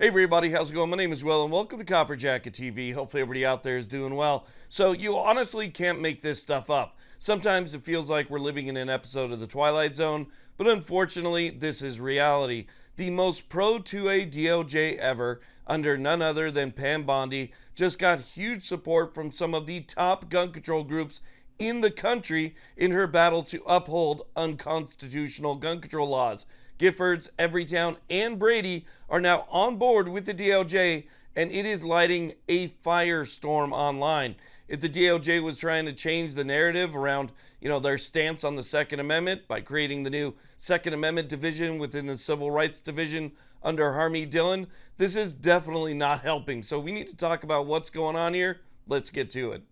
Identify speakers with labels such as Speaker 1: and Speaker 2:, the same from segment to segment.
Speaker 1: Hey everybody, how's it going? My name is Will and welcome to Copper Jacket TV. Hopefully everybody out there is doing well. So you honestly can't make this stuff up. Sometimes it feels like we're living in an episode of The Twilight Zone, but unfortunately this is reality. The most pro-2A DOJ ever, under none other than Pam Bondi, just got huge support from some of the top gun control groups in the country in her battle to uphold unconstitutional gun control laws. Giffords, Everytown, and Brady are now on board with the DOJ, and it is lighting a firestorm online. If the DOJ was trying to change the narrative around, their stance on the Second Amendment by creating the new Second Amendment division within the Civil Rights Division under Harmy Dillon, this is definitely not helping. So we need to talk about what's going on here. Let's get to it.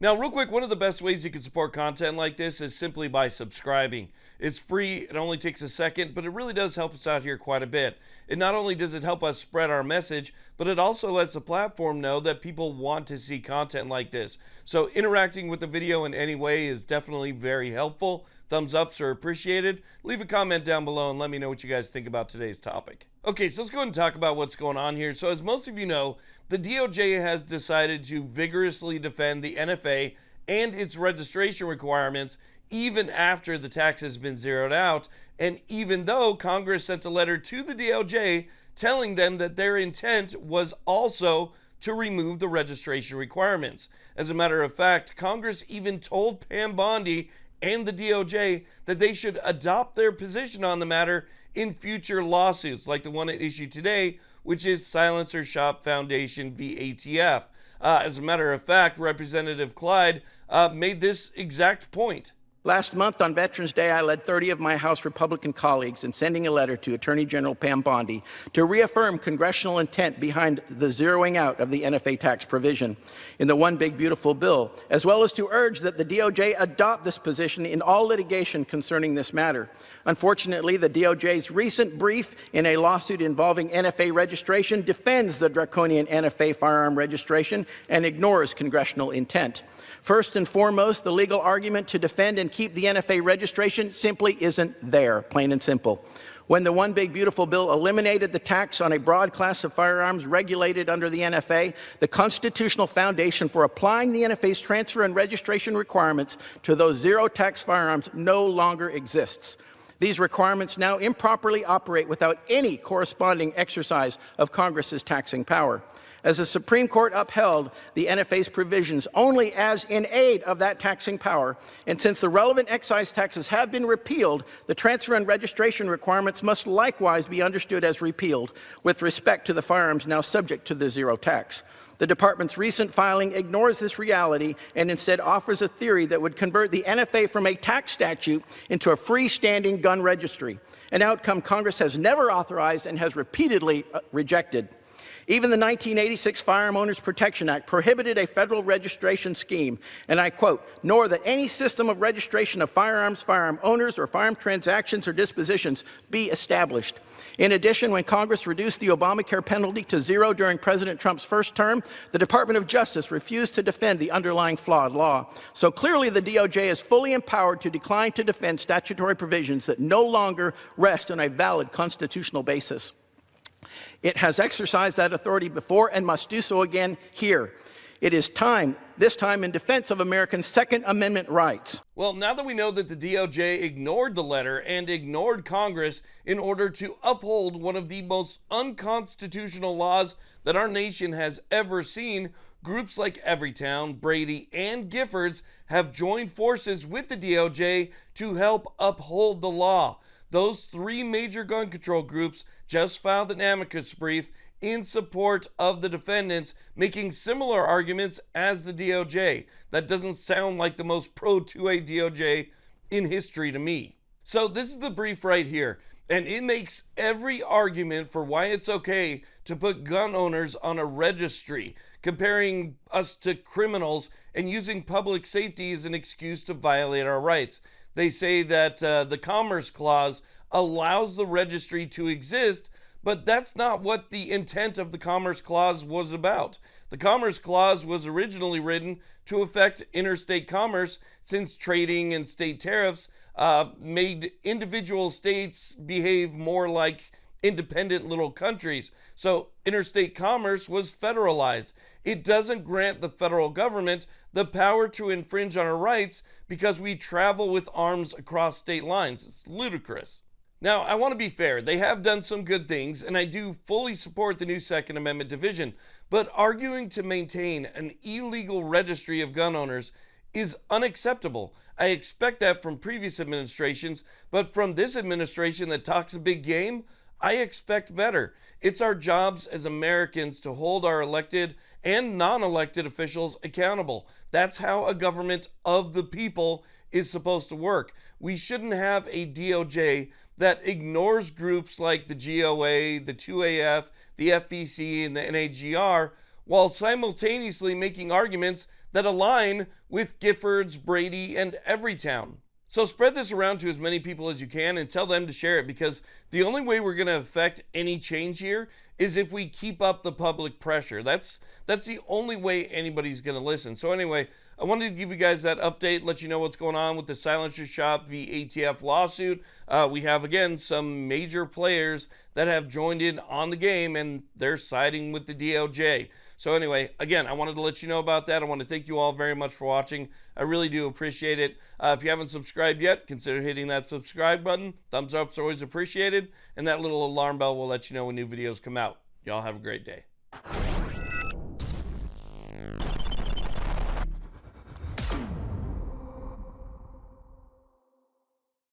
Speaker 1: Now, real quick, one of the best ways you can support content like this is simply by subscribing. It's free, it only takes a second, but it really does help us out here quite a bit. And not only does it help us spread our message, but it also lets the platform know that people want to see content like this. So interacting with the video in any way is definitely very helpful. Thumbs ups are appreciated. Leave a comment down below and let me know what you guys think about today's topic. Okay, so let's go ahead and talk about what's going on here. So as most of you know, the DOJ has decided to vigorously defend the NFA and its registration requirements even after the tax has been zeroed out, and even though Congress sent a letter to the DOJ telling them that their intent was also to remove the registration requirements. As a matter of fact, Congress even told Pam Bondi and the DOJ that they should adopt their position on the matter in future lawsuits, like the one at issue today, which is Silencer Shop Foundation v. ATF. As a matter of fact, Representative Clyde made this exact point.
Speaker 2: Last month on Veterans Day, I led 30 of my House Republican colleagues in sending a letter to Attorney General Pam Bondi to reaffirm congressional intent behind the zeroing out of the NFA tax provision in the One Big Beautiful Bill, as well as to urge that the DOJ adopt this position in all litigation concerning this matter. Unfortunately, the DOJ's recent brief in a lawsuit involving NFA registration defends the draconian NFA firearm registration and ignores congressional intent. First and foremost, the legal argument to defend and keep the NFA registration simply isn't there, plain and simple. When the One Big Beautiful Bill eliminated the tax on a broad class of firearms regulated under the NFA, the constitutional foundation for applying the NFA's transfer and registration requirements to those zero-tax firearms no longer exists. These requirements now improperly operate without any corresponding exercise of Congress's taxing power. As the Supreme Court upheld the NFA's provisions only as in aid of that taxing power, and since the relevant excise taxes have been repealed, the transfer and registration requirements must likewise be understood as repealed with respect to the firearms now subject to the zero tax. The Department's recent filing ignores this reality and instead offers a theory that would convert the NFA from a tax statute into a freestanding gun registry, an outcome Congress has never authorized and has repeatedly rejected. Even the 1986 Firearm Owners Protection Act prohibited a federal registration scheme, and I quote, "nor that any system of registration of firearms, firearm owners, or firearm transactions or dispositions be established." In addition, when Congress reduced the Obamacare penalty to zero during President Trump's first term, the Department of Justice refused to defend the underlying flawed law. So clearly the DOJ is fully empowered to decline to defend statutory provisions that no longer rest on a valid constitutional basis. It has exercised that authority before and must do so again here. It is time, this time in defense of Americans' Second Amendment rights.
Speaker 1: Well, now that we know that the DOJ ignored the letter and ignored Congress in order to uphold one of the most unconstitutional laws that our nation has ever seen, groups like Everytown, Brady, and Giffords have joined forces with the DOJ to help uphold the law. Those three major gun control groups just filed an amicus brief in support of the defendants, making similar arguments as the DOJ. That doesn't sound like the most pro-2A DOJ in history to me. So this is the brief right here, and it makes every argument for why it's okay to put gun owners on a registry, comparing us to criminals and using public safety as an excuse to violate our rights. They say that the Commerce Clause allows the registry to exist, but that's not what the intent of the Commerce Clause was about. The Commerce Clause was originally written to affect interstate commerce, since trading and state tariffs made individual states behave more like independent little countries. So interstate commerce was federalized. It doesn't grant the federal government the power to infringe on our rights because we travel with arms across state lines. It's ludicrous. Now, I want to be fair. They have done some good things, and I do fully support the new Second Amendment division. But arguing to maintain an illegal registry of gun owners is unacceptable. I expect that from previous administrations, but from this administration that talks a big game, I expect better. It's our jobs as Americans to hold our elected and non-elected officials accountable. That's how a government of the people is supposed to work. We shouldn't have a DOJ that ignores groups like the GOA, the 2AF, the FBC, and the NAGR, while simultaneously making arguments that align with Giffords, Brady, and Everytown. So spread this around to as many people as you can and tell them to share it, because the only way we're going to affect any change here is if we keep up the public pressure. That's the only way anybody's going to listen. So anyway, I wanted to give you guys that update, let you know what's going on with the Silencer Shop v. ATF lawsuit. We have, again, some major players that have joined in on the game, and they're siding with the DOJ. So anyway, again, I wanted to let you know about that. I want to thank you all very much for watching. I really do appreciate it. If you haven't subscribed yet, consider hitting that subscribe button. Thumbs up's always appreciated, and that little alarm bell will let you know when new videos come out. Y'all have a great day.